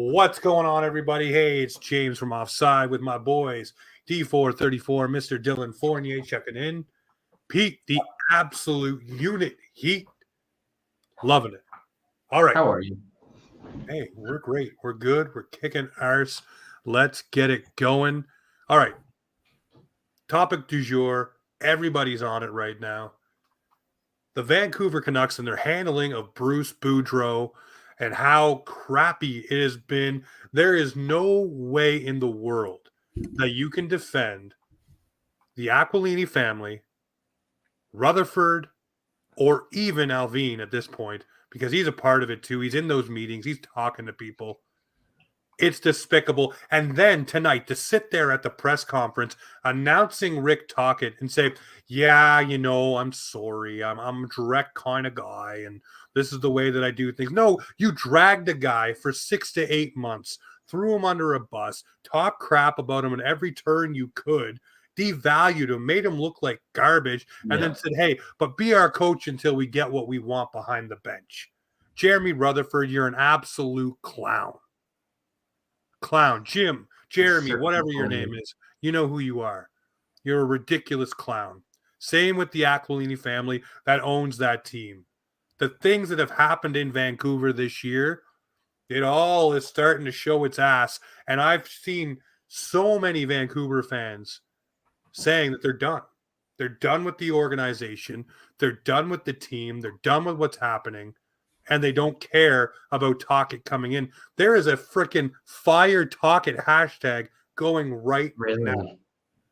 What's going on, everybody? Hey, it's James from Offside with my boys, D434, Mr. Dylan Fournier checking in. Pete, the absolute unit heat. Loving it. All right. How are you? Hey, we're great. We're good. We're kicking arse. Let's get it going. All right. Topic du jour. Everybody's on it right now. The Vancouver Canucks and their handling of Bruce Boudreau and how crappy it has been. There is no way in the world that you can defend the Aquilini family, Rutherford, or even Alvin at this point, because he's a part of it too. He's in those meetings. He's talking to people. It's despicable. And then tonight, to sit there at the press conference announcing Rick Tocchet and say, yeah, I'm sorry. I'm a direct kind of guy, and this is the way that I do things. No, you dragged a guy for 6 to 8 months, threw him under a bus, talked crap about him in every turn you could, devalued him, made him look like garbage, and then said, hey, but be our coach until we get what we want behind the bench. Jeremy Rutherford, you're an absolute clown. Jim, Jeremy, whatever your name is, you know who you are. You're a ridiculous clown. Same with the Aquilini family that owns that team. The things that have happened in Vancouver this year, it all is starting to show its ass. And I've seen so many Vancouver fans saying that they're done. They're done with the organization. They're done with the team. They're done with what's happening. And they don't care about Tocchet coming in. There is a freaking fire Tocchet hashtag going right now,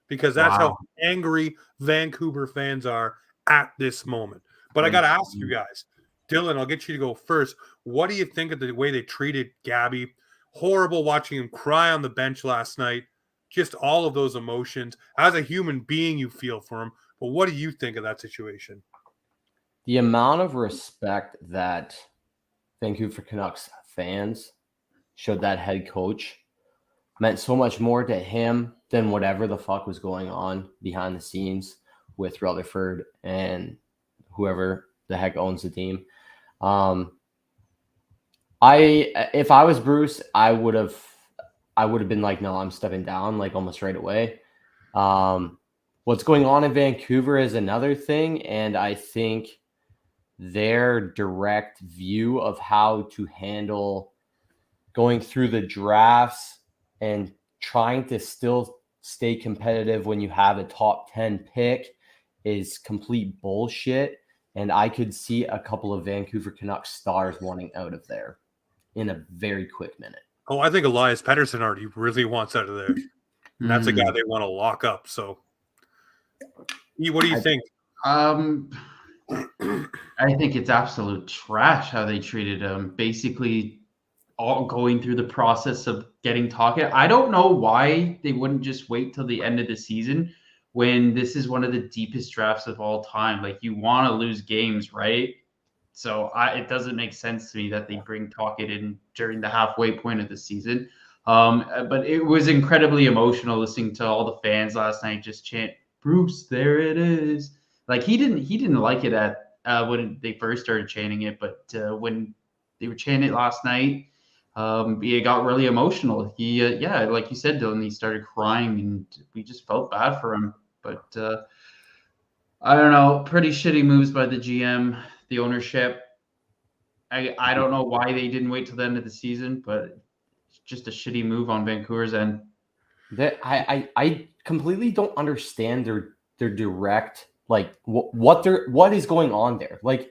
because that's how angry Vancouver fans are at this moment. But I got to ask you guys, Dylan, I'll get you to go first. What do you think of the way they treated Gabby? Horrible watching him cry on the bench last night. Just all of those emotions. As a human being, you feel for him. But what do you think of that situation? The amount of respect that Vancouver Canucks fans showed that head coach meant so much more to him than whatever the fuck was going on behind the scenes with Rutherford and whoever the heck owns the team. If I was Bruce, I would have been like, no, I'm stepping down, like almost right away. What's going on in Vancouver is another thing, and I think their direct view of how to handle going through the drafts and trying to still stay competitive when you have a top 10 pick is complete bullshit. And I could see a couple of Vancouver Canucks stars wanting out of there in a very quick minute. Oh, I think Elias Pettersson already really wants out of there. And that's a guy they want to lock up. So, what do you think? I think it's absolute trash how they treated him. Basically, all going through the process of getting Tocchet. I don't know why they wouldn't just wait till the end of the season when this is one of the deepest drafts of all time. Like, you want to lose games, right? So it doesn't make sense to me that they bring Tocchet in during the halfway point of the season. But it was incredibly emotional listening to all the fans last night just chant, "Bruce, there it is." Like, he didn't like it at when they first started chanting it, but when they were chanting it last night, it got really emotional. He like you said, Dylan, he started crying, and we just felt bad for him. But I don't know, pretty shitty moves by the GM, the ownership. I don't know why they didn't wait till the end of the season, but it's just a shitty move on Vancouver's end. I completely don't understand their direct, like what is going on there. Like,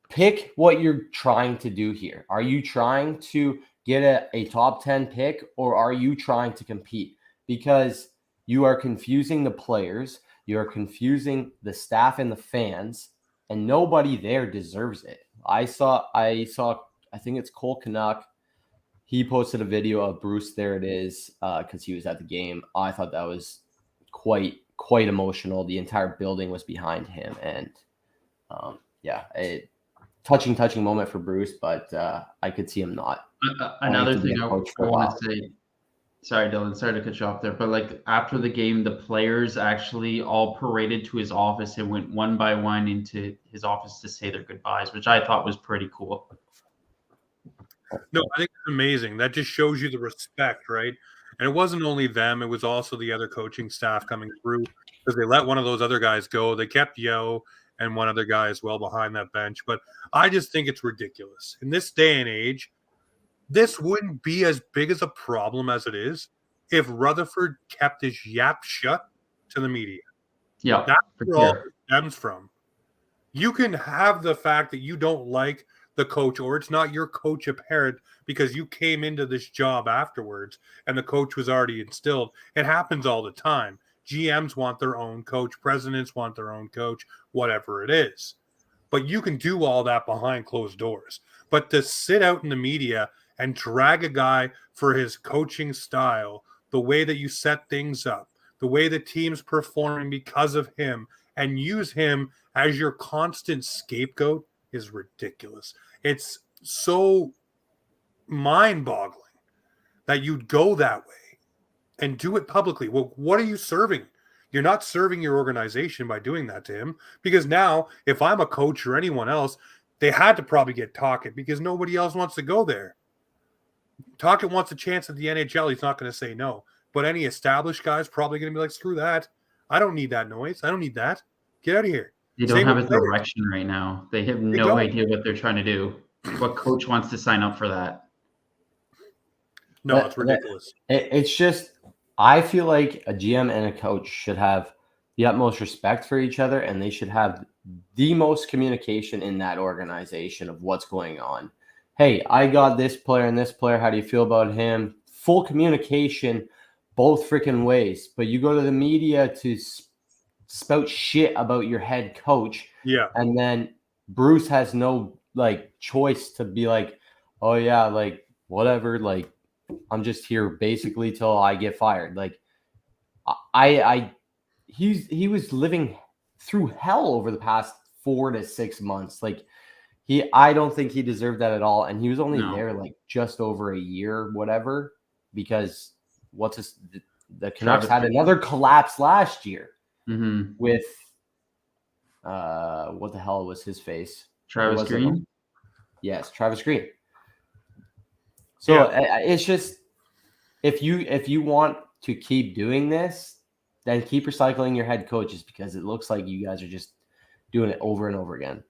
pick what you're trying to do here. Are you trying to get a top 10 pick, or are you trying to compete? Because you are confusing the players, you are confusing the staff and the fans, and nobody there deserves it. I saw I think it's Cole Canuck. He posted a video of Bruce, there it is, because he was at the game. I thought that was quite emotional. The entire building was behind him, and touching moment for Bruce, but I could see him not. Another thing I want to say, sorry, Dylan, sorry to cut you off there, but like after the game, the players actually all paraded to his office and went one by one into his office to say their goodbyes, which I thought was pretty cool. No, I think it's amazing. That just shows you the respect, right? And it wasn't only them; it was also the other coaching staff coming through because they let one of those other guys go. They kept Yo and one other guy as well behind that bench. But I just think it's ridiculous in this day and age. This wouldn't be as big as a problem as it is if Rutherford kept his yap shut to the media. Yeah, That's for where all sure. it stems from. You can have the fact that you don't like the coach or it's not your coach apparent because you came into this job afterwards and the coach was already instilled. It happens all the time. GMs want their own coach, presidents want their own coach, whatever it is. But you can do all that behind closed doors. But to sit out in the media and drag a guy for his coaching style, the way that you set things up, the way the team's performing because of him, and use him as your constant scapegoat is ridiculous. It's so mind-boggling that you'd go that way and do it publicly. Well, what are you serving? You're not serving your organization by doing that to him because now, if I'm a coach or anyone else, they had to probably get Tocchet because nobody else wants to go there. Tocchet wants a chance at the NHL. He's not going to say no. But any established guy's probably going to be like, screw that. I don't need that noise. I don't need that. Get out of here. They don't Same have with a players. direction right now. They have no don't. idea what they're trying to do. What coach wants to sign up for that? No, But- it's ridiculous. It's just, I feel like a GM and a coach should have the utmost respect for each other, and they should have the most communication in that organization of what's going on. Hey, I got this player and this player. How do you feel about him? Full communication, both freaking ways. But you go to the media to spout shit about your head coach, Yeah. and then Bruce has no like choice to be like, oh yeah, like whatever, like I'm just here basically till I get fired. Like he was living through hell over the past 4 to 6 months. Like I don't think he deserved that at all. And he was only No. there like just over a year, whatever, because the Canucks Travis had Green. another collapse last year Mm-hmm. with what the hell was his face? Travis Was it? Green. Yes, Travis Green. So it's just if you want to keep doing this, then keep recycling your head coaches because it looks like you guys are just doing it over and over again.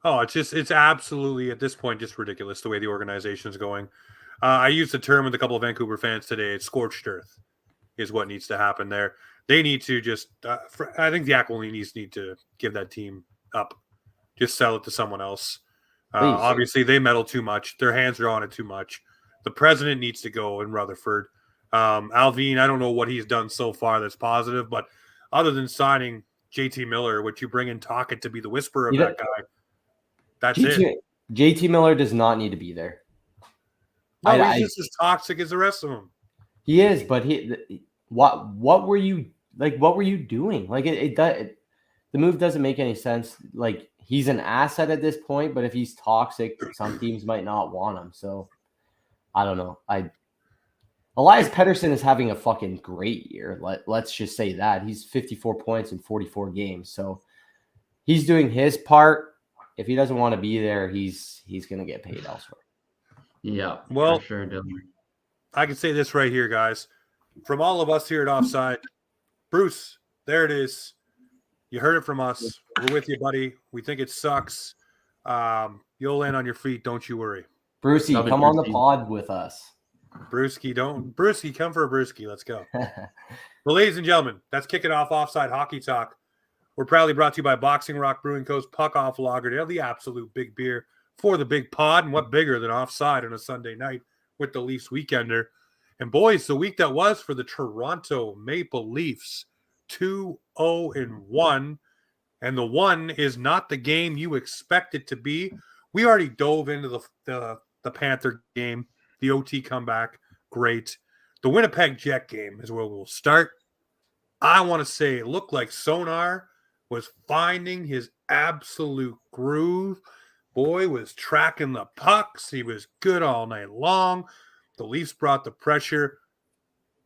Oh, it's absolutely at this point just ridiculous the way the organization is going. I used the term with a couple of Vancouver fans today. It's scorched earth is what needs to happen there. They need to just I think the Aquilinis need to give that team up. Just sell it to someone else. Obviously, they meddle too much. Their hands are on it too much. The president needs to go in Rutherford. Alvin, I don't know what he's done so far that's positive, but other than signing JT Miller, which you bring in Tocchet to be the whisperer of that guy, that's it. JT Miller does not need to be there. No, he's just as toxic as the rest of them. He is, but what were you like? What were you doing? Like the move doesn't make any sense. Like he's an asset at this point, but if he's toxic, some teams might not want him. So I don't know. Elias Pettersson is having a fucking great year. Let's just say that he's 54 points in 44 games. So he's doing his part. If he doesn't want to be there, he's going to get paid elsewhere. Yeah, well, for sure, Dylan. I can say this right here, guys. From all of us here at Offside, Bruce, there it is. You heard it from us. We're with you, buddy. We think it sucks. You'll land on your feet. Don't you worry. Brucey, come on the pod with us. Brewski, come for a brewski. Let's go. Well, ladies and gentlemen, that's kicking off Offside Hockey Talk. We're proudly brought to you by Boxing Rock Brewing Co.'s Puck Off Lager. They're the absolute big beer for the big pod. And what bigger than Offside on a Sunday night with the Leafs Weekender? And boys, the week that was for the Toronto Maple Leafs, 2-0-1. And the 1 is not the game you expect it to be. We already dove into the Panther game. The OT comeback, great. The Winnipeg Jet game is where we'll start. I want to say it looked like Sonar was finding his absolute groove. Boy was tracking the pucks. He was good all night long. The Leafs brought the pressure.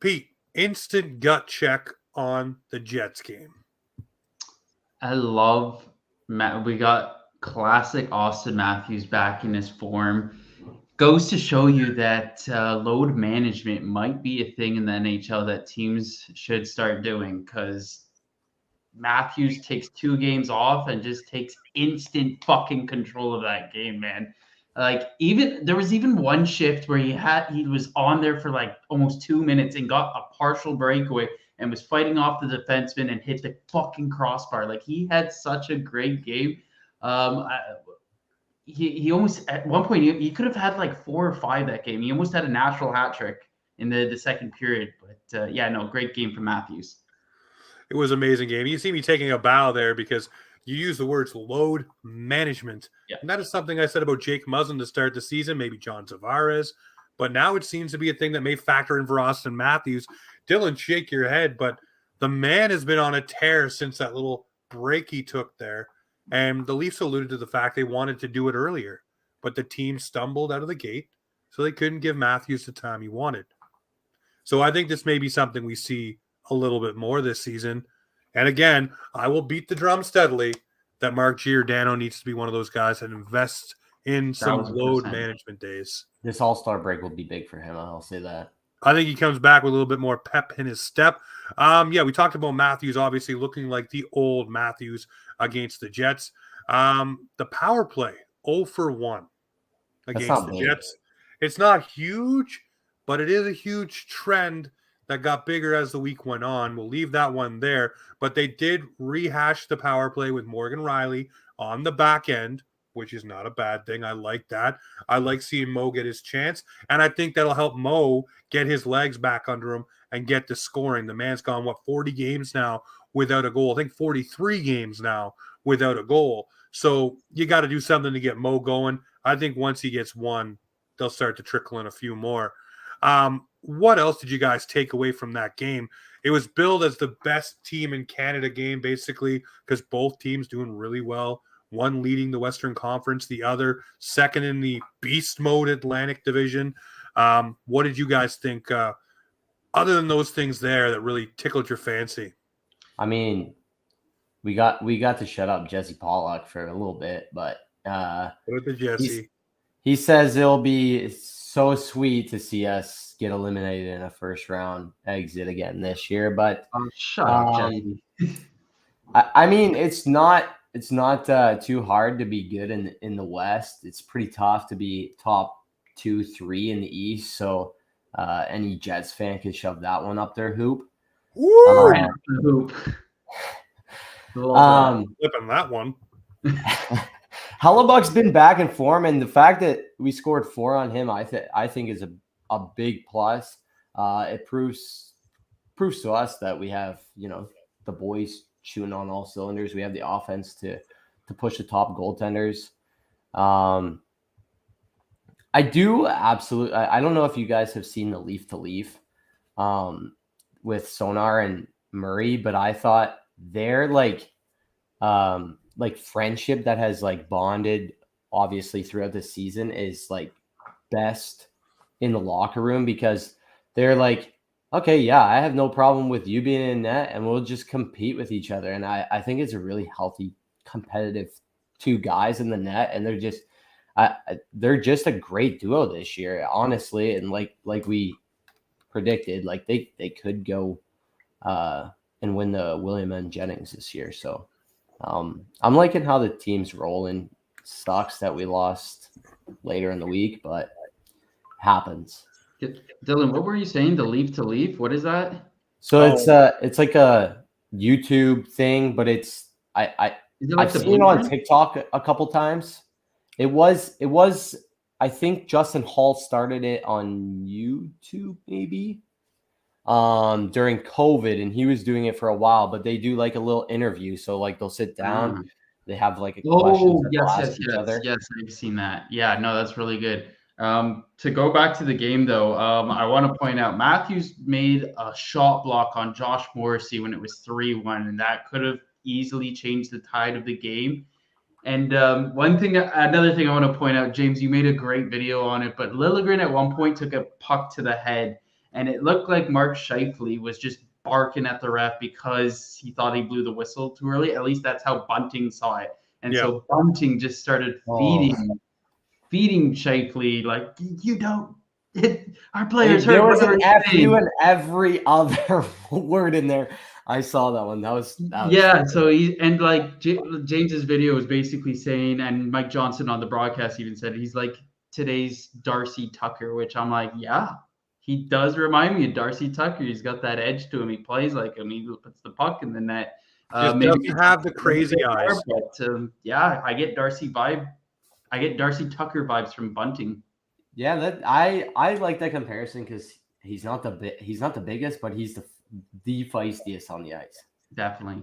Pete, instant gut check on the Jets game. I love Matt. We got classic Austin Matthews back in his form. goes to show you that load management might be a thing in the NHL that teams should start doing, because Matthews takes 2 games off and just takes instant fucking control of that game, man. Like, even there was even one shift where he was on there for like almost 2 minutes and got a partial breakaway and was fighting off the defenseman and hit the fucking crossbar. Like, he had such a great game. He almost, at one point, he could have had like 4 or 5 that game. He almost had a natural hat trick in the second period. But yeah, no, great game from Matthews. It was an amazing game. You see me taking a bow there because you use the words load management. Yeah. And that is something I said about Jake Muzzin to start the season, maybe John Tavares. But now it seems to be a thing that may factor in for Austin Matthews. Dylan, shake your head, but the man has been on a tear since that little break he took there. And the Leafs alluded to the fact they wanted to do it earlier, but the team stumbled out of the gate, so they couldn't give Matthews the time he wanted. So I think this may be something we see a little bit more this season. And again, I will beat the drum steadily that Mark Giordano needs to be one of those guys that invests in some 1000%. load management days. This All-Star break will be big for him. I'll say that. I think he comes back with a little bit more pep in his step. Yeah, we talked about Matthews obviously looking like the old Matthews against the Jets. The power play, 0 for 1 against the Jets. It's not huge, but it is a huge trend that got bigger as the week went on. We'll leave that one there. But they did rehash the power play with Morgan Riley on the back end, which is not a bad thing. I like that. I like seeing Mo get his chance. And I think that'll help Mo get his legs back under him and get the scoring. The man's gone, 40 games now without a goal? I think 43 games now without a goal. So you got to do something to get Mo going. I think once he gets one, they'll start to trickle in a few more. What else did you guys take away from that game? It was billed as the best team in Canada game, basically, because both teams doing really well. One leading the Western Conference, the other second in the beast mode Atlantic Division. What did you guys think, other than those things there that really tickled your fancy? I mean, we got to shut up Jesse Pollock for a little bit, but What did Jesse? He says it'll be so sweet to see us get eliminated in a first round exit again this year. But shut up, Jesse. I mean, it's not too hard to be good in the West. It's pretty tough to be top 2, 3 in the East. So any Jets fan could shove that one up their hoop. Woo! Flipping that one. Hellebuck's been back in form, and the fact that we scored 4 on him, I think is a big plus. It proves to us that we have, the boys shooting on all cylinders. We have the offense to push the top goaltenders. I do absolutely. I don't know if you guys have seen the Leaf to Leaf with Sonar and Murray, but I thought they're like friendship that has like bonded obviously throughout the season is like best in the locker room, because they're like, okay, yeah, I have no problem with you being in net and we'll just compete with each other. And I think it's a really healthy, competitive 2 guys in the net. And they're just a great duo this year, honestly. And like we predicted, like they could go and win the William and Jennings this year. So I'm liking how the team's rolling. Sucks that we lost later in the week, but happens. Dylan, what were you saying? The Leaf to Leaf? What is that? So it's like a YouTube thing, but it's I've seen it on TikTok a couple times. It was I think Justin Hall started it on YouTube maybe during COVID, and he was doing it for a while, but they do like a little interview. So like they'll sit down, they have like a question. Yes, I've seen that. Yeah, no, that's really good. To go back to the game though, I want to point out Matthews made a shot block on Josh Morrissey when it was 3-1, and that could have easily changed the tide of the game. And another thing I want to point out, James, you made a great video on it, but Liljegren at one point took a puck to the head, and it looked like Mark Scheifele was just barking at the ref because he thought he blew the whistle too early. At least that's how Bunting saw it. And so Bunting just started feeding feeding Shakely like you don't. Our players There hurt. was an whatever F you you say." and every other word in there. I saw that one. That was Yeah, so James's video was basically saying, and Mike Johnson on the broadcast even said he's like today's Darcy Tucker, which I'm like, yeah, he does remind me of Darcy Tucker. He's got that edge to him. He plays like him. He puts the puck in the net. Just Maybe doesn't have the crazy eyes. but yeah, I get Darcy vibe. I get Darcy Tucker vibes from Bunting. Yeah, that I like that comparison because he's not the biggest, but he's the feistiest on the ice. Definitely.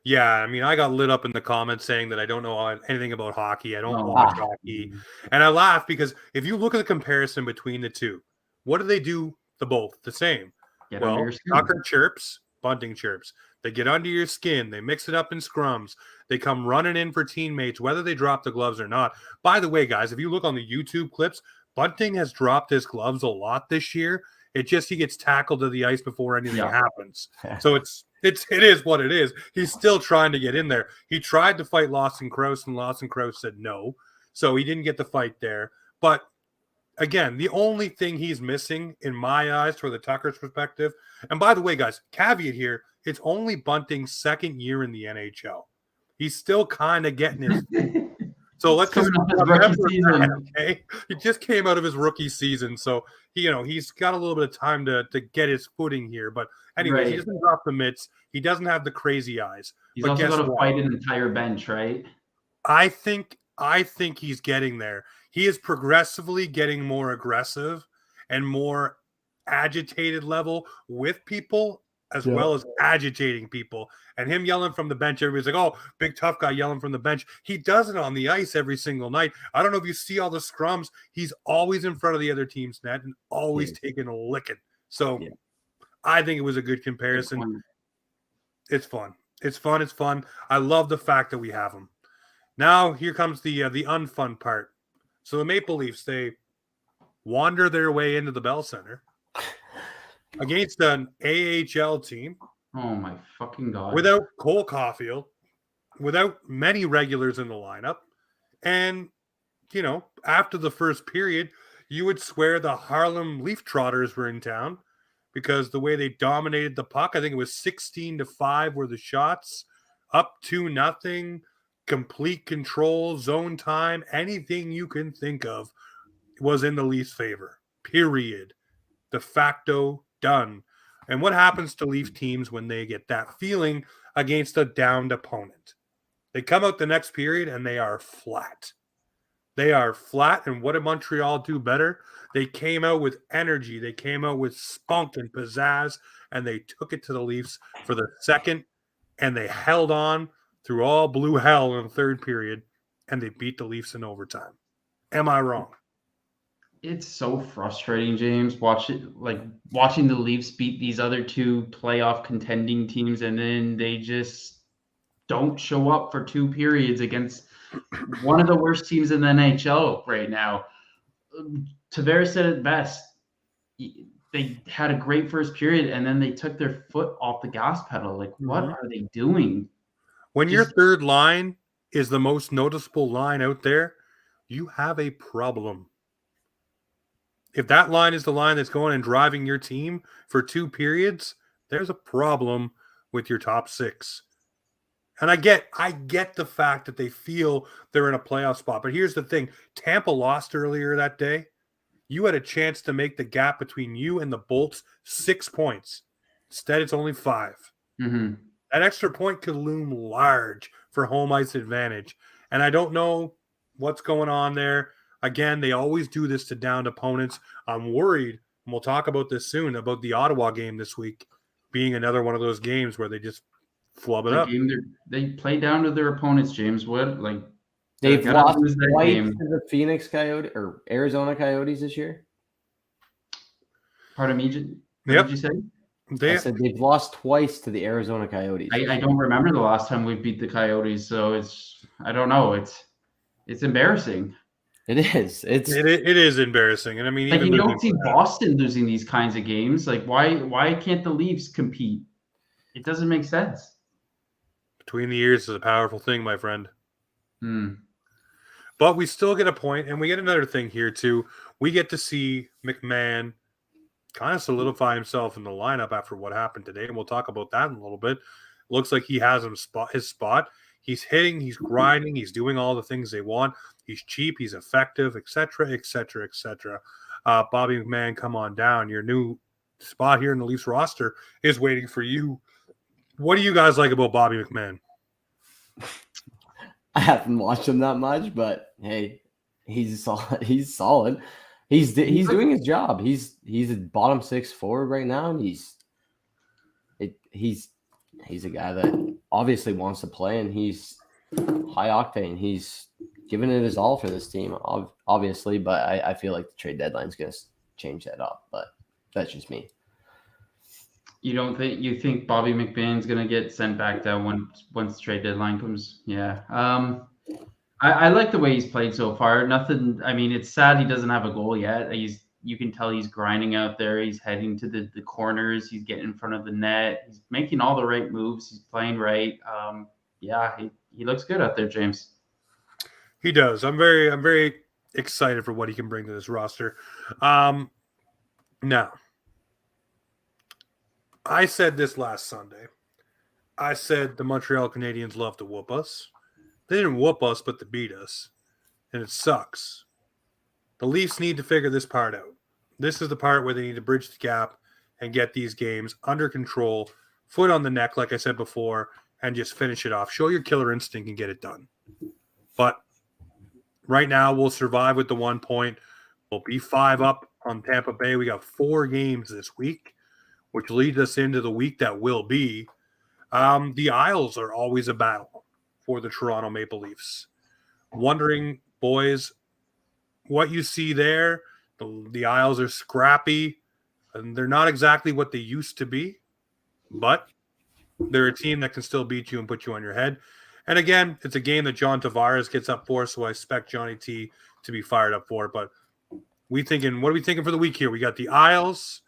Yeah, I mean, I got lit up in the comments saying that I don't know anything about hockey. I don't Oh, watch wow. hockey. And I laugh because if you look at the comparison between the two, what do they do the same? Get under Well, your skin. Tucker chirps, Bunting chirps. They get under your skin. They mix it up in scrums. They come running in for teammates, whether they drop the gloves or not. By the way, guys, if you look on the YouTube clips, Bunting has dropped his gloves a lot this year. It just he gets tackled to the ice before anything happens. So it is what it is. He's still trying to get in there. He tried to fight Lawson Crouse, and Lawson Crouse said no. So he didn't get the fight there. But again, the only thing he's missing in my eyes for the Tucker's perspective, and by the way, guys, caveat here, it's only Bunting's second year in the NHL. He's still kind of getting his so let's just remember that, okay? He just came out of his rookie season, so he's got a little bit of time to get his footing here. But anyway, He doesn't drop the mitts. He doesn't have the crazy eyes. He's but also got to fight an entire bench, right? I think he's getting there. He is progressively getting more aggressive and more agitated level with people as well as agitating people. And him yelling from the bench, everybody's like, oh, big tough guy yelling from the bench. He does it on the ice every single night. I don't know if you see all the scrums. He's always in front of the other team's net and always taking a licking. So I think it was a good comparison. It's fun. It's fun. I love the fact that we have him. Now here comes the unfun part. So the Maple Leafs, they wander their way into the Bell Center against an AHL team. Oh my fucking God. Without Cole Caulfield, without many regulars in the lineup. And, after the first period, you would swear the Harlem Leaf Trotters were in town because the way they dominated the puck, I think it was 16-5 were the shots, up 2-0, complete control, zone time, anything you can think of was in the Leafs' favor. Period. De facto done. And what happens to Leaf teams when they get that feeling against a downed opponent? They come out the next period and they are flat. They are flat. And what did Montreal do better? They came out with energy. They came out with spunk and pizzazz, and they took it to the Leafs for the second, and they held on through all blue hell in the third period, and they beat the Leafs in overtime. Am I wrong? It's so frustrating, James, watching the Leafs beat these other two playoff contending teams, and then they just don't show up for two periods against one of the worst teams in the NHL right now. Tavares said it best. They had a great first period, and then they took their foot off the gas pedal. Like, what are they doing? When your third line is the most noticeable line out there, you have a problem. If that line is the line that's going and driving your team for two periods, there's a problem with your top six. And I get the fact that they feel they're in a playoff spot. But here's the thing. Tampa lost earlier that day. You had a chance to make the gap between you and the Bolts 6 points. Instead, it's only 5. Mm-hmm. That extra point could loom large for home ice advantage. And I don't know what's going on there. Again, they always do this to downed opponents. I'm worried, and we'll talk about this soon, about the Ottawa game this week being another one of those games where they just flub it up. They play down to their opponents, James. They've lost twice to the Phoenix Coyotes or Arizona Coyotes this year. Pardon me, what did you say? I said they've lost twice to the Arizona Coyotes. I don't remember the last time we beat the Coyotes, so I don't know. It's embarrassing. It is. It is embarrassing, and I mean, like, you don't see Boston losing these kinds of games. Like, why can't the Leafs compete? It doesn't make sense. Between the ears is a powerful thing, my friend. But we still get a point, and we get another thing here too. We get to see McMahon kind of solidify himself in the lineup after what happened today, and we'll talk about that in a little bit. Looks like he has his spot. He's hitting, he's grinding, he's doing all the things they want. He's cheap, he's effective, etc., etc., etc. Bobby McMahon, come on down. Your new spot here in the Leafs roster is waiting for you. What do you guys like about Bobby McMahon? I haven't watched him that much, but hey, he's solid. He's solid. He's doing his job. He's a bottom six forward right now, and he's a guy that obviously wants to play, and he's high octane. He's giving it his all for this team, obviously, but I feel like the trade deadline is going to change that up. But that's just me. You think Bobby McMahon's gonna get sent back down once the trade deadline comes? Yeah. I like the way he's played so far. Nothing. I mean, it's sad he doesn't have a goal yet. You can tell he's grinding out there. He's heading to the corners. He's getting in front of the net. He's making all the right moves. He's playing right. Yeah, he looks good out there, James. He does. I'm very excited for what he can bring to this roster. Now, I said this last Sunday. I said the Montreal Canadiens love to whoop us. They didn't whoop us, but they beat us. And it sucks. The Leafs need to figure this part out. This is the part where they need to bridge the gap and get these games under control, foot on the neck, like I said before, and just finish it off. Show your killer instinct and get it done. But right now, we'll survive with the 1 point. We'll be 5 up on Tampa Bay. We got 4 games this week, which leads us into the week that will be. The Isles are always a battle for the Toronto Maple Leafs. Wondering, boys, what you see there. The Isles are scrappy, and they're not exactly what they used to be, but they're a team that can still beat you and put you on your head. And again, it's a game that John Tavares gets up for, so I expect Johnny T to be fired up for it. But what are we thinking for the week here? We got the Isles,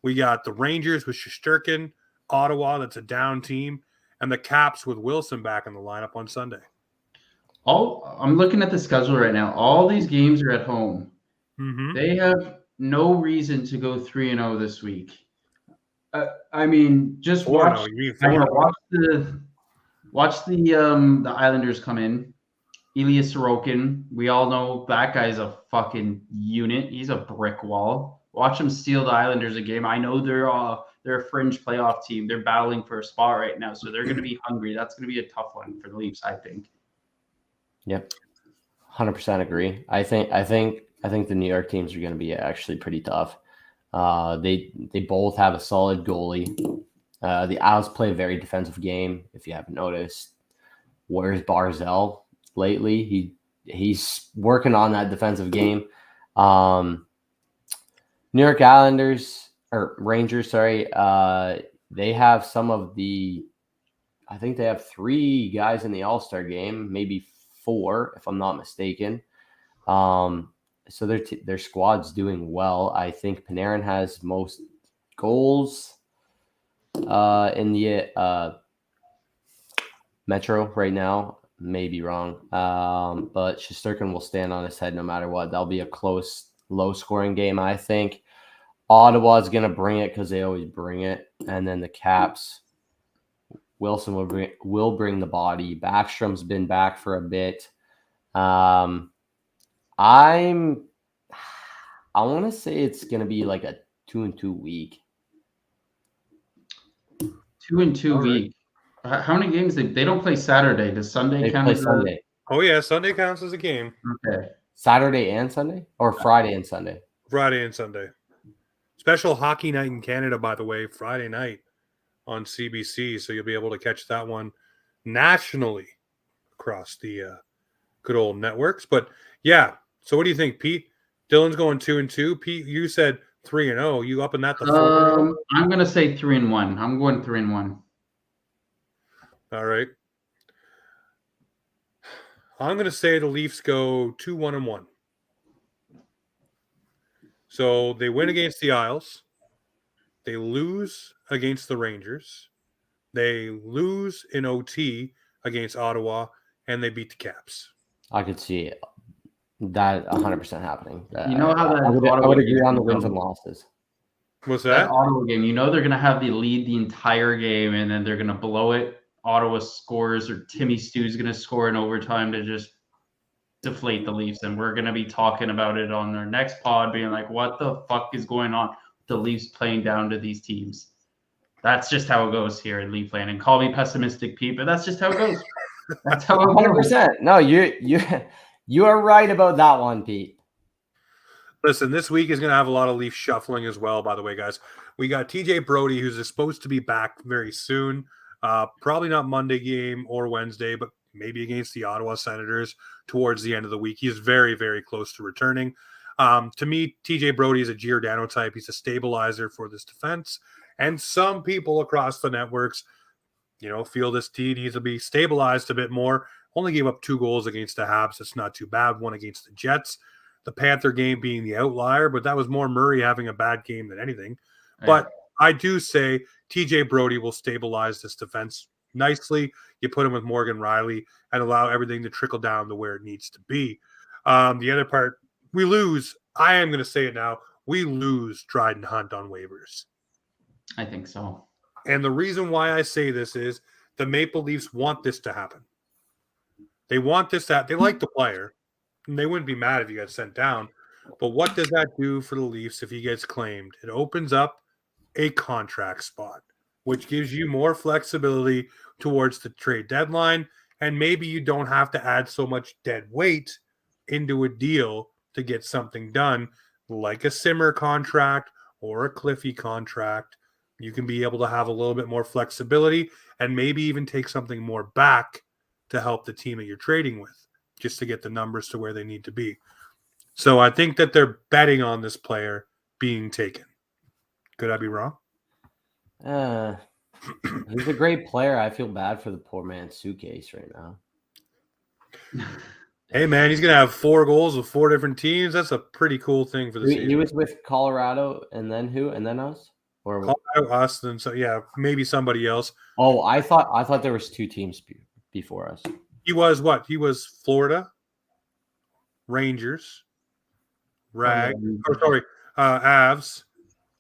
we got the Rangers with Shesterkin, Ottawa, that's a down team, and the Caps with Wilson back in the lineup on Sunday. I'm looking at the schedule right now. All these games are at home. Mm-hmm. They have no reason to go 3-0 this week. I mean, just watch the Islanders come in. Ilya Sorokin, we all know that guy's a fucking unit. He's a brick wall. Watch him steal the Islanders a game. I know they're a fringe playoff team. They're battling for a spot right now, so they're going to be hungry. That's going to be a tough one for the Leafs, I think. Yep, 100% agree. I think the New York teams are going to be actually pretty tough. They both have a solid goalie. The Isles play a very defensive game. If you haven't noticed, where's Barzell lately? He's working on that defensive game. New York Rangers, they have some of the. I think they have 3 guys in the All-Star game, maybe 4, if I'm not mistaken. So their squad's doing well. I think Panarin has most goals in the Metro right now. Maybe wrong, but Shesterkin will stand on his head no matter what. That'll be a close, low-scoring game, I think. Ottawa's going to bring it because they always bring it. And then the Caps, Wilson will bring the body. Backstrom's been back for a bit. I want to say it's going to be like a 2-2 week. 2-2 week. How many games they don't play Saturday? Does Sunday count? Play Sunday. Oh yeah, Sunday counts as a game. Okay. Saturday and Sunday, or Friday and Sunday? Friday and Sunday. Special hockey night in Canada, by the way, Friday night on CBC. So you'll be able to catch that one nationally across the good old networks. But yeah, so what do you think, Pete? Dylan's going 2-2. Pete, you said 3-0. You up in that? I'm gonna say 3-1. I'm going 3-1. All right. I'm going to say the Leafs go 2-1-1. So they win against the Isles. They lose against the Rangers. They lose in OT against Ottawa, and they beat the Caps. I could see That 100% happening. You know how that I would Ottawa agree game on the is wins going. and losses. What's That that? Ottawa game, they're going to have the lead the entire game, and then they're going to blow it. Ottawa scores, or Timmy Stu's going to score in overtime to just deflate the Leafs, and we're going to be talking about it on their next pod, being like, what the fuck is going on with the Leafs playing down to these teams? That's just how it goes here in Leafland. And call me pessimistic, Pete, but that's just how it goes. That's how it goes. 100%. No, you are right about that one, Pete. Listen, this week is going to have a lot of Leaf shuffling as well, by the way, guys. We got TJ Brody, who's supposed to be back very soon. Probably not Monday game or Wednesday, but maybe against the Ottawa Senators towards the end of the week. He's very, very close to returning. To me, TJ Brody is a Giordano type. He's a stabilizer for this defense. And some people across the networks, feel this team needs to be stabilized a bit more. Only gave up 2 goals against the Habs. It's not too bad. 1 against the Jets. The Panther game being the outlier, but that was more Murray having a bad game than anything. Yeah. But I do say TJ Brody will stabilize this defense nicely. You put him with Morgan Riley and allow everything to trickle down to where it needs to be. The other part, we lose. I am going to say it now. We lose Dryden Hunt on waivers. I think so. And the reason why I say this is the Maple Leafs want this to happen. They want this to happen. They like the player. And they wouldn't be mad if he got sent down. But what does that do for the Leafs if he gets claimed? It opens up a contract spot, which gives you more flexibility towards the trade deadline. And maybe you don't have to add so much dead weight into a deal to get something done, like a Simmer contract or a Cliffy contract. You can be able to have a little bit more flexibility and maybe even take something more back to help the team that you're trading with, just to get the numbers to where they need to be. So I think that they're betting on this player being taken. Could I be wrong? He's a great player. I feel bad for the poor man's suitcase right now. Hey, man, he's going to have 4 goals with 4 different teams. That's a pretty cool thing for the season. He was with Colorado, and then who? And then us? Or Colorado, us, and so yeah, maybe somebody else. Oh, I thought there was 2 teams before us. He was what? He was Florida, Rangers, Avs.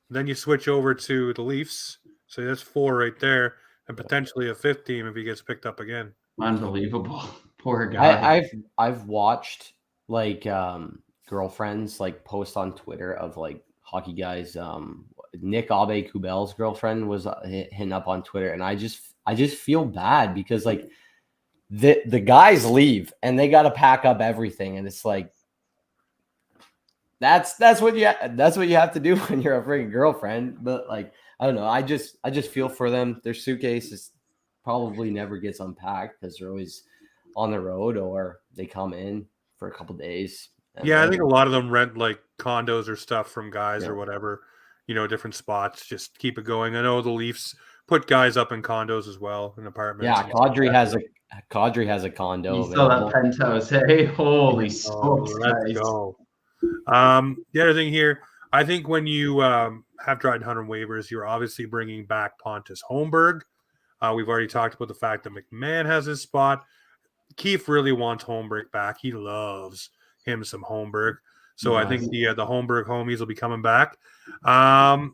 Then you switch over to the Leafs. So that's 4 right there, and potentially a 5th team if he gets picked up again. Unbelievable. Poor guy. I've watched like girlfriends like post on Twitter of like hockey guys. Nick Aube-Kubel's girlfriend was hitting up on Twitter, and I just feel bad because like the guys leave and they got to pack up everything, and it's like that's what you have to do when you're a freaking girlfriend. But like I don't know, I just feel for them. Their suitcases probably never gets unpacked because they're always on the road or they come in for a couple days. Yeah, I think a lot of them rent like condos or stuff from guys or whatever, different spots. Just keep it going. I know the Leafs put guys up in condos as well, in apartments. Yeah, Kadri has a condo. You saw that penthouse, hey? Holy smokes, let's go. The other thing here, I think when you have Dryden Hunt on waivers, you're obviously bringing back Pontus Holmberg. We've already talked about the fact that McMahon has his spot. Keefe really wants Holmberg back. He loves him some Holmberg. So I think the Holmberg homies will be coming back. And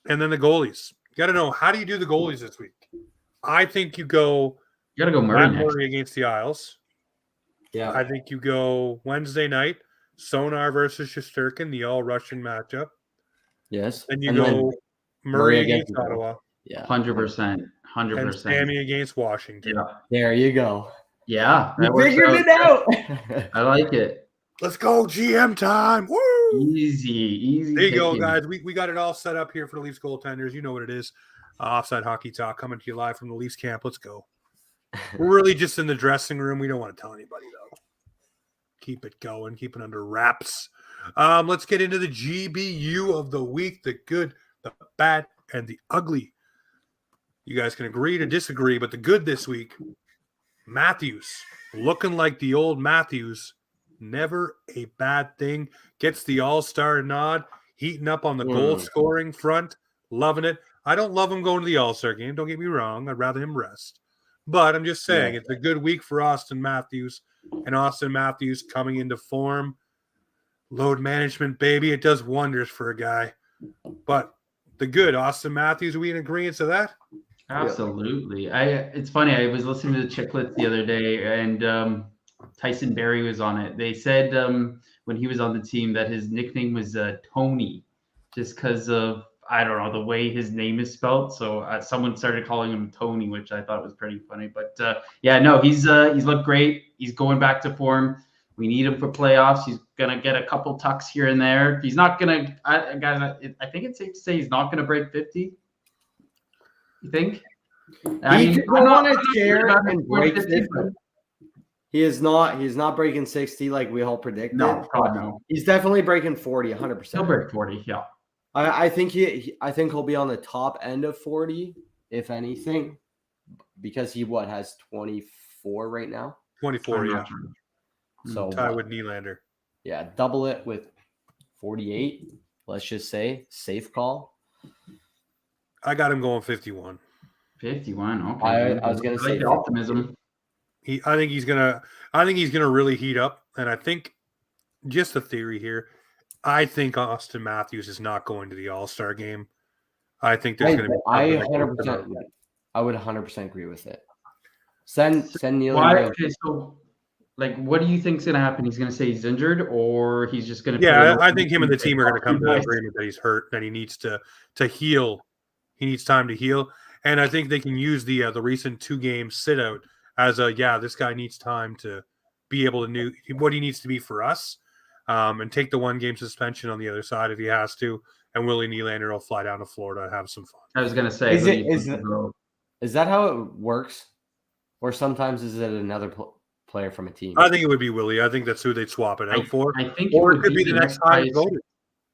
then the goalies. You got to know, how do you do the goalies this week? I think you got to go Murray against the Isles. Yeah. I think you go Wednesday night, Sonar versus Shesterkin, the all-Russian matchup. Yes. Then you go Murray against Ottawa. Yeah. 100%. And Sammy against Washington. Yeah. There you go. Yeah. You figured it out. I like it. Let's go, GM time. Woo! Easy. There you go, guys. We got it all set up here for the Leafs goaltenders. You know what it is. Offside Hockey Talk coming to you live from the Leafs camp. Let's go. We're really just in the dressing room. We don't want to tell anybody, though. Keep it going. Keep it under wraps. Let's get into the GBU of the week. The good, the bad, and the ugly. You guys can agree to disagree, but the good this week, Matthews, looking like the old Matthews, never a bad thing. Gets the all-star nod, heating up on the goal-scoring front, loving it. I don't love him going to the all-star game. Don't get me wrong. I'd rather him rest. But I'm just saying, it's a good week for Austin Matthews, and Austin Matthews coming into form Load management, baby. It does wonders for a guy. But the good, Austin Matthews, are we in agreement to that? Absolutely. It's funny. I was listening to the Chicklets the other day, and Tyson Berry was on it. They said when he was on the team that his nickname was Tony, just because of I don't know the way his name is spelled. So someone started calling him Tony, which I thought was pretty funny. But yeah, no, he's looked great. He's going back to form. We need him for playoffs. He's gonna get a couple tucks here and there. He's not gonna. Guys, I think it's safe to say he's not gonna break 50. You think? He could go on a tear and break 50, 50. He is not. He's not breaking 60 like we all predicted. No, God, no. He's definitely breaking 40, 100%. He'll break 40. Yeah. I think I think he'll be on the top end of 40, if anything, because he has 24 right now. 24, yeah. So Tie with Nylander. Yeah, double it with 48. Let's just say safe call. I got him going 51. 51. Okay. I was gonna say the optimism. I think he's gonna really heat up, and I think just a theory here. I think Austin Matthews is not going to the All-Star game. I think there's going to be. I 100%. I would 100% agree with it. Send Nylander. Why? Okay, so like, what do you think's going to happen? He's going to say he's injured, or he's just going to? Yeah, I think him and the team are going to come to an agreement that he's hurt, that he needs to heal. He needs time to heal, and I think they can use the recent 2-game sit out as this guy needs time to be able to know what he needs to be for us, and take the 1-game suspension on the other side if he has to, and Willie Nylander will fly down to Florida and have some fun. I was going to say, is that how it works, or sometimes is it another player from a team? I think it would be Willie. I think that's who they'd swap it out for. I think or it could be the next highest voted.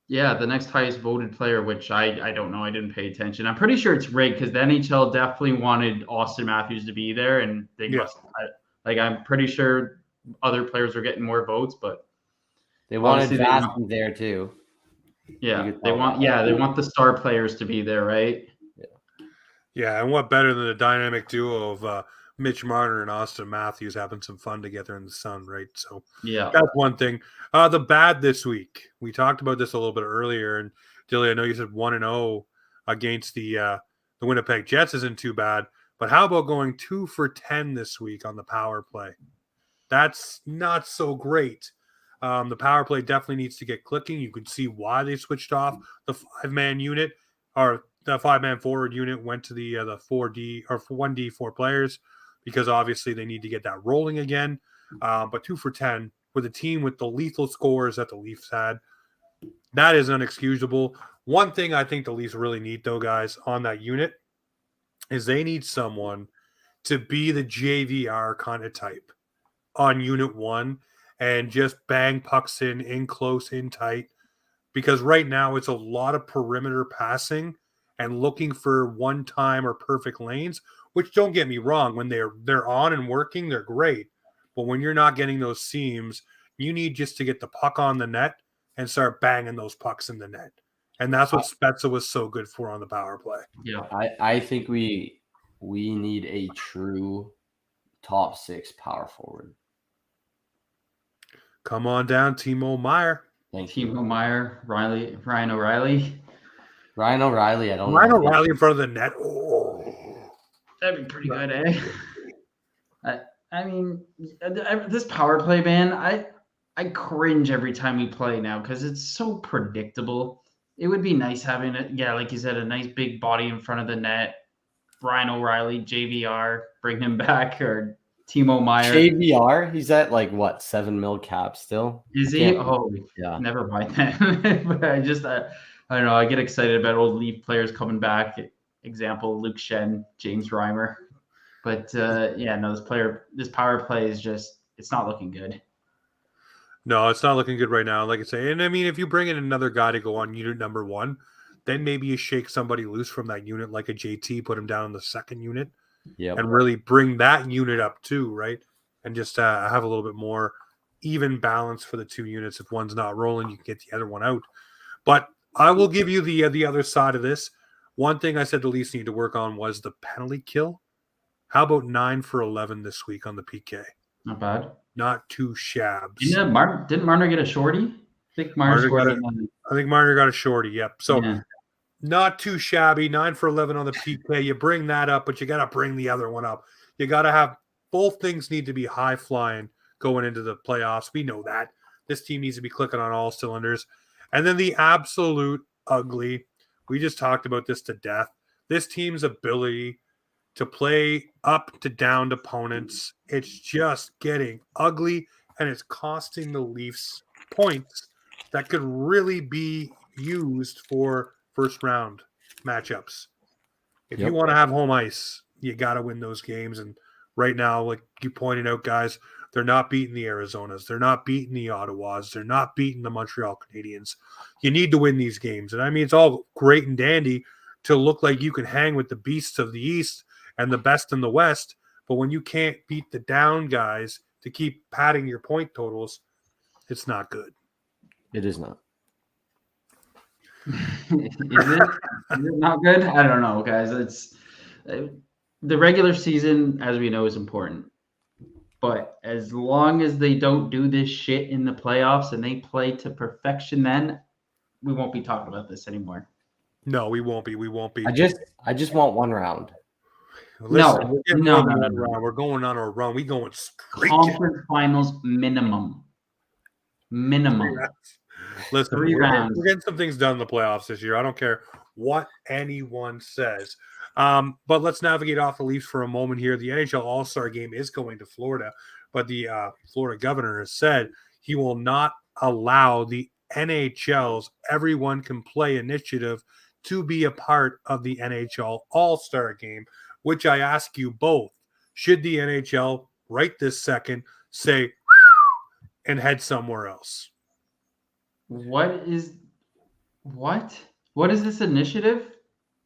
Yeah, the next highest voted player, which I don't know. I didn't pay attention. I'm pretty sure it's rigged because the NHL definitely wanted Austin Matthews to be there, and they must. I'm pretty sure other players are getting more votes, but they wanted Vastyn there too. Yeah, they want the star players to be there, right? Yeah, and what better than the dynamic duo of Mitch Marner and Austin Matthews having some fun together in the sun, right? So yeah, that's one thing. The bad this week, we talked about this a little bit earlier, and Dilly, I know you said 1-0 against the Winnipeg Jets isn't too bad, but how about going 2 for 10 this week on the power play? That's not so great. The power play definitely needs to get clicking. You can see why they switched off the 5-man unit, or the 5-man forward unit went to the 4D or 1D 4 players, because obviously they need to get that rolling again. But 2 for 10 with a team with the lethal scores that the Leafs had, that is unexcusable. One thing I think the Leafs really need, though, guys, on that unit is they need someone to be the JVR kind of type on Unit 1 and just bang pucks in close, in tight. Because right now it's a lot of perimeter passing and looking for one-time or perfect lanes, which, don't get me wrong, when they're on and working, they're great. But when you're not getting those seams, you need just to get the puck on the net and start banging those pucks in the net. And that's what Spezza was so good for on the power play. Yeah, I think we need a true top 6 power forward. Come on down, Timo Meier. Timo Meier, Ryan O'Reilly. Ryan O'Reilly, I don't know. Ryan O'Reilly in front of the net. Oh. That'd be pretty good, eh? I mean, this power play, man, I cringe every time we play now because it's so predictable. It would be nice having it, like you said, a nice big body in front of the net. Ryan O'Reilly, JVR, bring him back, or Timo Meier. JVR, he's at like what, 7 mil cap still? Is he? Oh, yeah. Never mind that. But I don't know. I get excited about old Leaf players coming back. Example: Luke Shen, James Reimer. But this power play is it's not looking good. No, it's not looking good right now. Like I say, and I mean, if you bring in another guy to go on unit number 1, then maybe you shake somebody loose from that unit, like a JT, put him down in the second unit, and really bring that unit up too, right? And just have a little bit more even balance for the 2 units. If one's not rolling, you can get the other one out. But I will give you the other side of this. One thing I said the Leafs need to work on was the penalty kill. How about 9 for 11 this week on the PK? Not bad. Not too shabs. Didn't Marner get a shorty? think Marner Marner got scored I think Marner got a shorty. Yep. So yeah. not too shabby. 9 for 11 on the PK. You bring that up, but you got to bring the other one up. You got to have both things need to be high flying going into the playoffs. We know that. This team needs to be clicking on all cylinders. And then the absolute ugly. We just talked about this to death. This team's ability to play up to downed opponents. It's just getting ugly, and it's costing the Leafs points that could really be used for first round matchups. If you want to have home ice, you got to win those games. And right now, like you pointed out, guys, they're not beating the Arizonas. They're not beating the Ottawas. They're not beating the Montreal Canadiens. You need to win these games. And I mean, it's all great and dandy to look like you can hang with the beasts of the East and the best in the West. But when you can't beat the down guys to keep padding your point totals, it's not good. It is not. Is it not good? I don't know, guys. It's the regular season, as we know, is important. But as long as they don't do this shit in the playoffs and they play to perfection, then we won't be talking about this anymore. No, we won't be. We won't be. I just want one round. Listen, No, we're no, going no, on no. a run. We're going on a run. We going straight. Conference finals minimum. Listen, 3 rounds. we're getting some things done in the playoffs this year. I don't care what anyone says. But let's navigate off the Leafs for a moment here. The NHL All-Star Game is going to Florida, but the Florida governor has said he will not allow the NHL's Everyone Can Play initiative to be a part of the NHL All-Star Game, which I ask you both, should the NHL right this second say and head somewhere else? What is this initiative?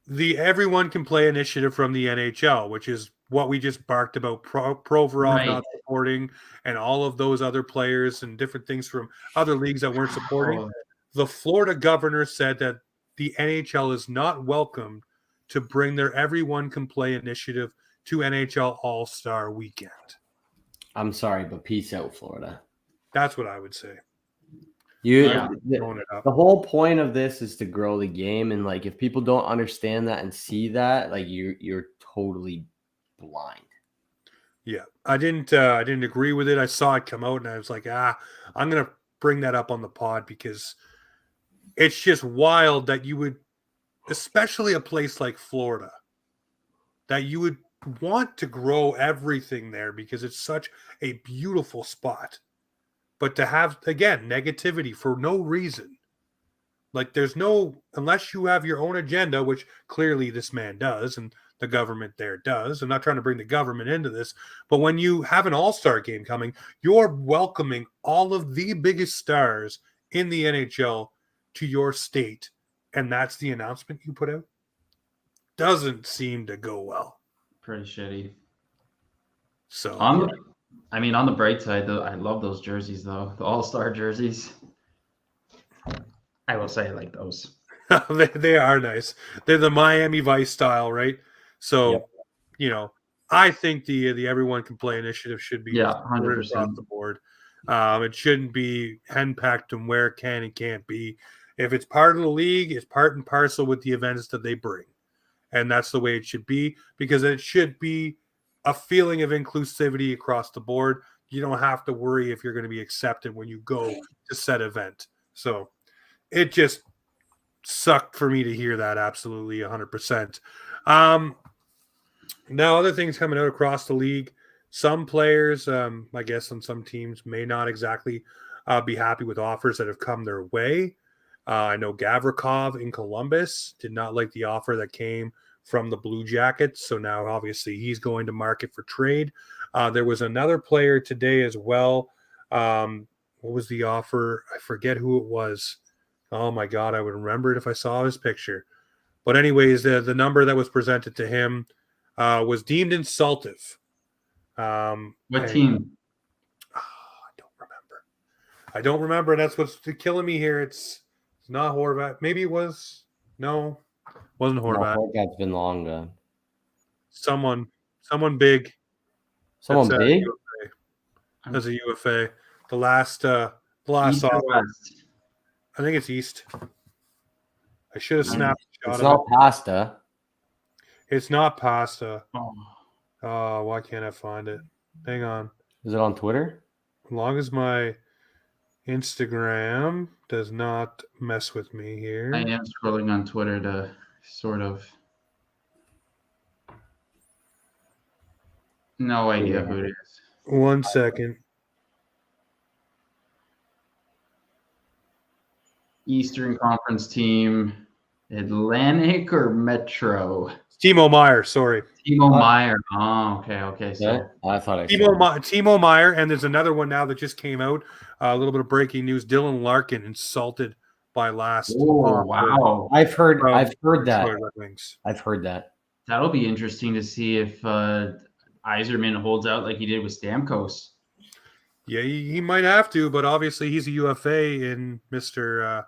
The Everyone Can Play initiative from the NHL, which is what we just barked about, Provorov not supporting, and all of those other players and different things from other leagues that weren't supporting. Oh. The Florida governor said that the NHL is not welcome to bring their Everyone Can Play initiative to NHL All-Star Weekend. I'm sorry, but peace out, Florida. That's what I would say. The whole point of this is to grow the game, and like if people don't understand that and see that, like you're totally blind. Yeah, I didn't agree with it. I saw it come out, and I was like, I'm gonna bring that up on the pod because it's just wild that you would, especially a place like Florida, that you would want to grow everything there because it's such a beautiful spot. But to have, again, negativity for no reason. Like there's no, unless you have your own agenda, which clearly this man does, and the government there does. I'm not trying to bring the government into this, but when you have an all-star game coming, you're welcoming all of the biggest stars in the NHL to your state. And that's the announcement you put out. Doesn't seem to go well. Pretty shitty. So on the bright side, though, I love those jerseys, though. The all-star jerseys. I will say I like those. they are nice. They're the Miami Vice style, right? So, I think the Everyone Can Play initiative should be 100% across the board. It shouldn't be henpecked and where it can and can't be. If it's part of the league, it's part and parcel with the events that they bring. And that's the way it should be, because it should be a feeling of inclusivity across the board. You don't have to worry if you're going to be accepted when you go to said event. So it just sucked for me to hear that. Absolutely 100%. Now other things coming out across the league, some players, I guess on some teams may not exactly be happy with offers that have come their way. I know Gavrikov in Columbus did not like the offer that came from the Blue Jackets. So now obviously he's going to market for trade. There was another player today as well. What was the offer? I forget who it was. Oh my God, I would remember it if I saw his picture. But anyways, the number that was presented to him was deemed insultive. What team? I don't remember. That's what's killing me here. It's not Horvat. Maybe it was. No, wasn't Horvat. No, Horvat's been long gone. Someone big. Someone big? As a UFA. The last offer. West. I think it's East. I should have snapped a It's shot of not pasta. it. It's not pasta. Oh, Oh, why can't I find it? Hang on. Is it on Twitter? As long as my Instagram does not mess with me here. I am scrolling on Twitter to sort of. No idea who it is. 1 second. Eastern Conference team, Atlantic or Metro? Timo Meyer, sorry. Timo Meyer. Oh, okay. So Yeah, I thought I saw Timo Meyer, and there's another one now that just came out. A little bit of breaking news. Dylan Larkin insulted by last. oh, wow. I've heard From that. Detroit Red Wings. I've heard that. That'll be interesting to see if Yzerman holds out like he did with Stamkos. Yeah, he might have to, but obviously he's a UFA and Mr.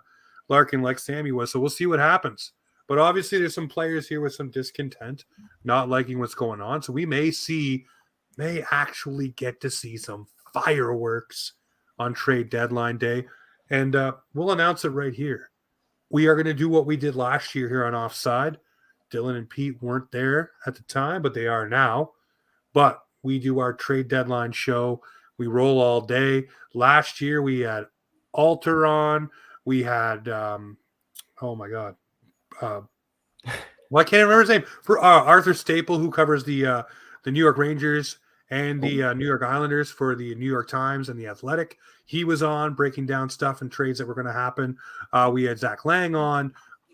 Larkin like Sammy was. So we'll see what happens. But obviously there's some players here with some discontent, not liking what's going on. So we may actually get to see some fireworks on trade deadline day. And we'll announce it right here. We are going to do what we did last year here on Offside. Dylan and Pete weren't there at the time, but they are now. But we do our trade deadline show. We roll all day. Last year we had Alter on. We had, oh my God. Well, I can't remember his name. For Arthur Staple, who covers the New York Rangers and the New York Islanders for the New York Times and the Athletic. He was on breaking down stuff and trades that were going to happen. We had Zach Lang on.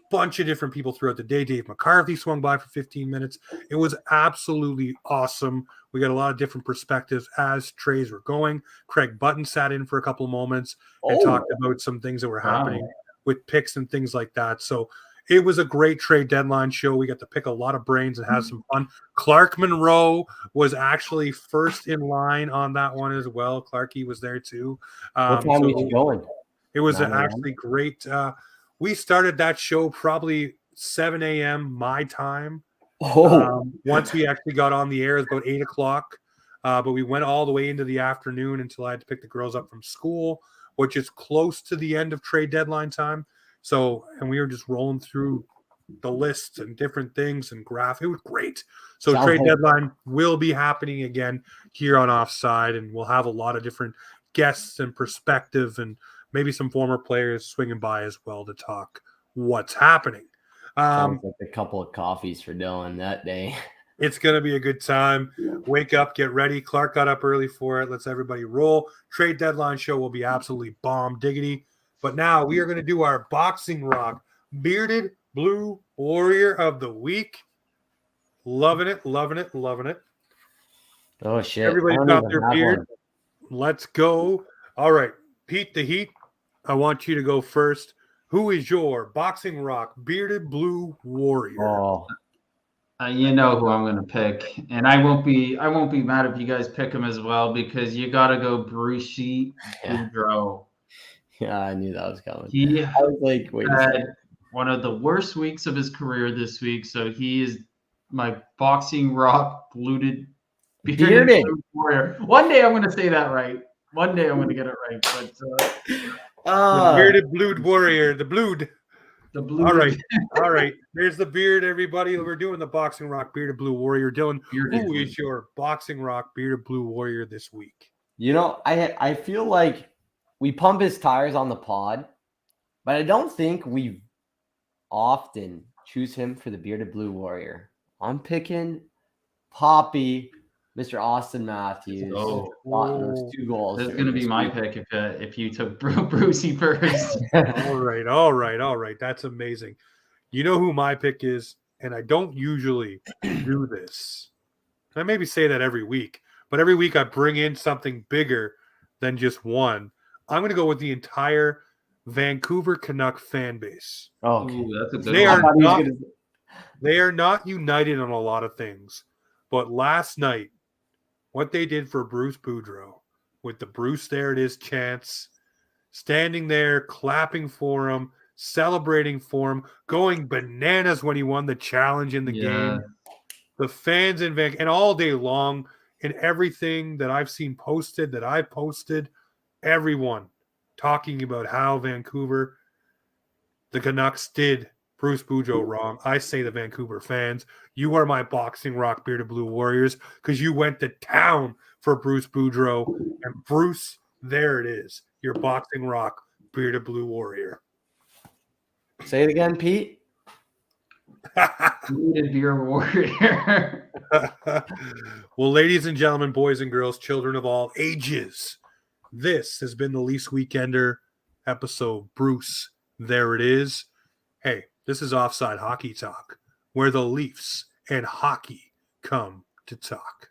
Bunch of different people throughout the day. Dave McCarthy swung by for 15 minutes. It was absolutely awesome. We got a lot of different perspectives as trades were going. Craig Button sat in for a couple of moments and talked about some things that were happening with picks and things like that. So it was a great trade deadline show. We got to pick a lot of brains and have some fun. Clark Monroe was actually first in line on that one as well. Clarky was there too. What time were you going? It was 9 a.m.? actually great. We started that show probably 7 a.m. my time. Once we actually got on the air, it was about 8 o'clock. But we went all the way into the afternoon until I had to pick the girls up from school, which is close to the end of trade deadline time. So, and we were just rolling through the lists and different things and graph. It was great. So trade deadline will be happening again here on Offside, and we'll have a lot of different guests and perspective and maybe some former players swinging by as well to talk what's happening. Sounds like a couple of coffees for Dylan that day. It's going to be a good time. Wake up, get ready. Clark got up early for it. Let's everybody roll. Trade deadline show will be absolutely bomb diggity. But now we are going to do our Boxing Rock Bearded Blue Warrior of the Week. Loving it, loving it, loving it. Oh, shit. Everybody's got their beard. Let's go. All right. Pete the Heat, I want you to go first. Who is your Boxing Rock Bearded Blue Warrior? Oh, you know who I'm going to pick, and I won't be mad if you guys pick him as well because you got to go Brucey Boudreau. yeah, I knew that was coming. He I was like, wait a had second. one of the worst weeks of his career this week, so he is my Boxing Rock bearded Bearded Blue Warrior. One day I'm going to say that right. One day I'm going to get it right, but the Bearded Blue Warrior, the Blued. the blue. All right. There's the beard, everybody. We're doing the Boxing Rock Bearded Blue Warrior. Dylan, who is your Boxing Rock Bearded Blue Warrior this week? You know, I feel like we pump his tires on the pod, but I don't think we often choose him for the Bearded Blue Warrior. I'm picking Poppy, Mr. Austin Matthews. Oh. Gotten those 2 goals. This is going to be my pick if you took Brucey first. All right. That's amazing. You know who my pick is, and I don't usually do this. I maybe say that every week, but every week I bring in something bigger than just one. I'm going to go with the entire Vancouver Canuck fan base. Okay. Ooh, that's a good They one. They are not united on a lot of things, but last night, what they did for Bruce Boudreau with the Bruce There It Is chants, standing there, clapping for him, celebrating for him, going bananas when he won the challenge in the game. The fans in Vancouver, and all day long, and everything that I've seen posted, that I posted, everyone talking about how Vancouver The Canucks did Bruce Boudreau wrong. I say the Vancouver fans, you are my boxing rock bearded blue warriors because you went to town for Bruce Boudreau. And Bruce, there it is, your boxing rock bearded blue warrior. Say it again, Pete. Bearded beer warrior. Well, ladies and gentlemen, boys and girls, children of all ages, this has been the Leafs Weekender episode. Bruce, there it is. Hey, this is Offside Hockey Talk, where the Leafs and hockey come to talk.